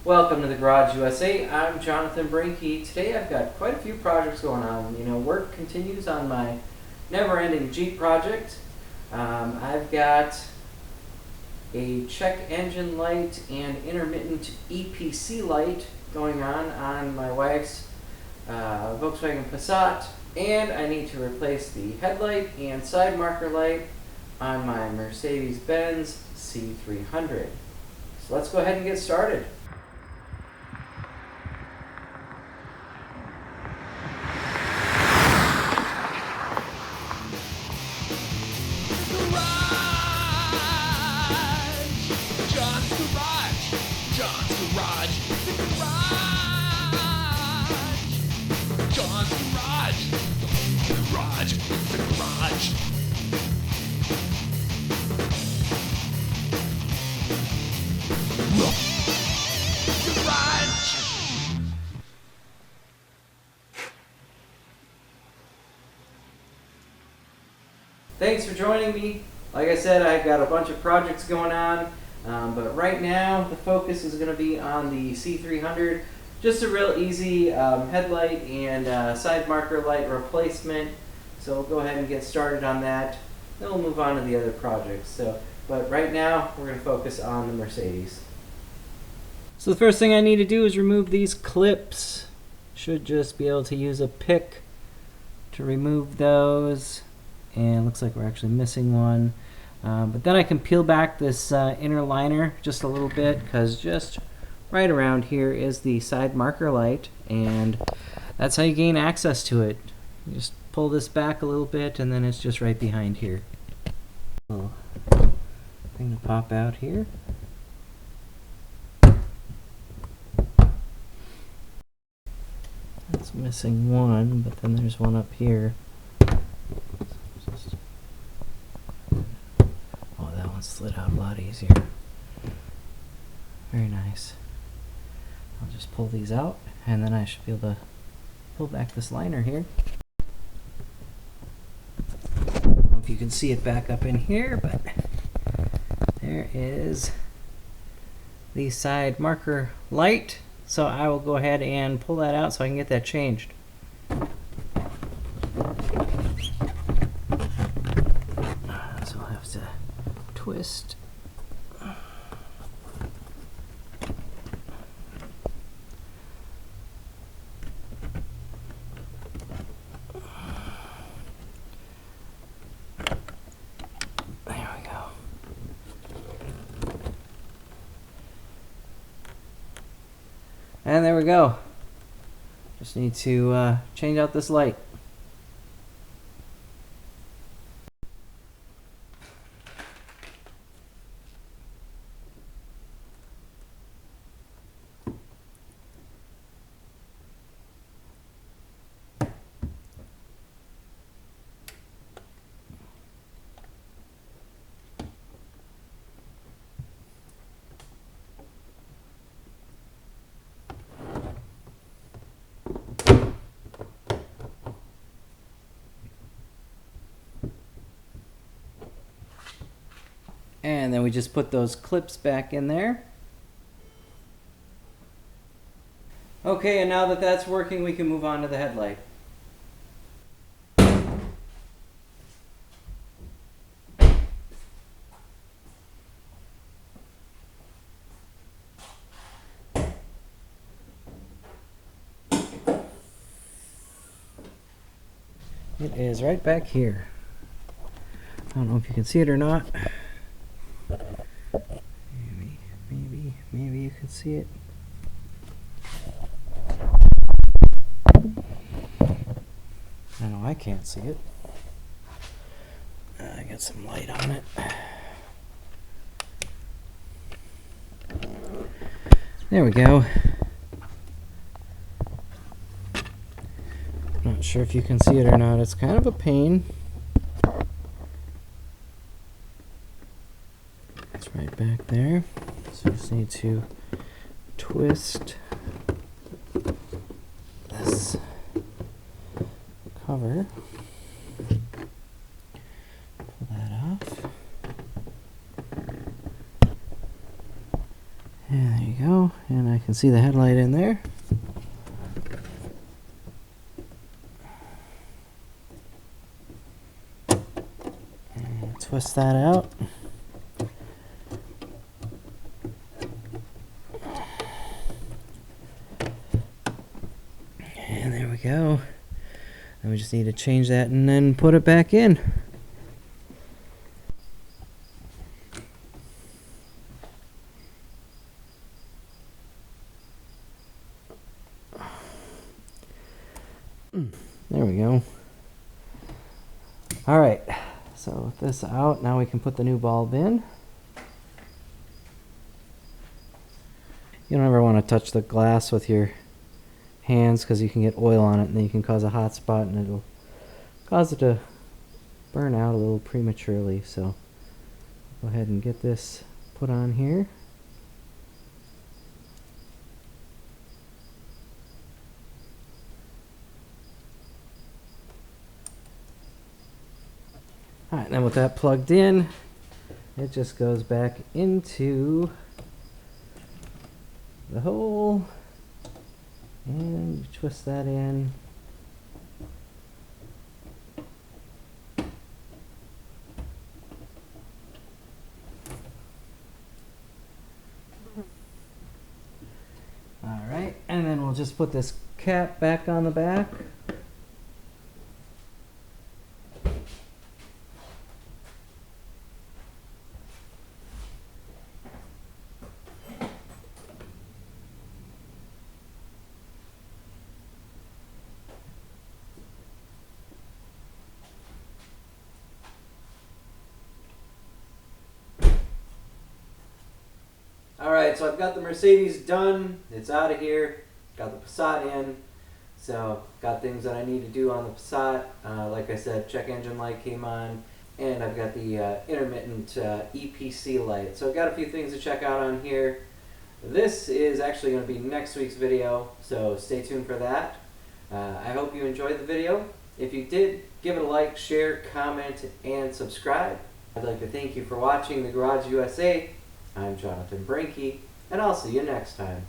Welcome to the Garage USA. I'm Jonathan Brinke. Today I've got quite a few projects going on. Work continues on my never-ending Jeep project. I've got a check engine light and intermittent EPC light going on my wife's Volkswagen Passat, and I need to replace the headlight and side marker light on my Mercedes-Benz C300. So let's go ahead and get started. Thanks for joining me. Like I said, I've got a bunch of projects going on, but right now the focus is going to be on the C300. Just a real easy headlight and side marker light replacement. So we'll go ahead and get started on that. Then we'll move on to the other projects. But right now we're going to focus on the Mercedes. So the first thing I need to do is remove these clips. Should just be able to use a pick to remove those. And looks like we're actually missing one. But then I can peel back this inner liner just a little bit, because just right around here is the side marker light, and that's how you gain access to it. You just pull this back a little bit, and then it's just right behind here. Little thing to pop out here. That's missing one, but then there's one up here. Oh, that one slid out a lot easier. Very nice. I'll just pull these out, and then I should be able to pull back this liner here. I don't know if you can see it back up in here, but there is the side marker light. So I will go ahead and pull that out so I can get that changed. So I'll have to twist. There we go. And there we go. Just need to change out this light. And then we just put those clips back in there. Okay, and now that that's working, we can move on to the headlight. It is right back here. I don't know if you can see it or not. Maybe you can see it. I know I can't see it. I got some light on it. There we go. Not sure if you can see it or not. It's kind of a pain. It's right back there. So just need to twist this cover. Pull that off. And there you go. And I can see the headlight in there. And twist that out. And there we go. And we just need to change that and then put it back in. There we go. Alright, so with this out, now we can put the new bulb in. You don't ever want to touch the glass with your hands because you can get oil on it and then you can cause a hot spot and it'll cause it to burn out a little prematurely. So go ahead and get this put on here. Alright, then with that plugged in, it just goes back into the hole and twist that in. Alright, and then we'll just put this cap back on the back. Alright, so I've got the Mercedes done. It's out of here. Got the Passat in. So, got things that I need to do on the Passat. Like I said, check engine light came on. And I've got the intermittent EPC light. So I've got a few things to check out on here. This is actually going to be next week's video, so stay tuned for that. I hope you enjoyed the video. If you did, give it a like, share, comment, and subscribe. I'd like to thank you for watching The Garage USA. I'm Jonathan Brinke, and I'll see you next time.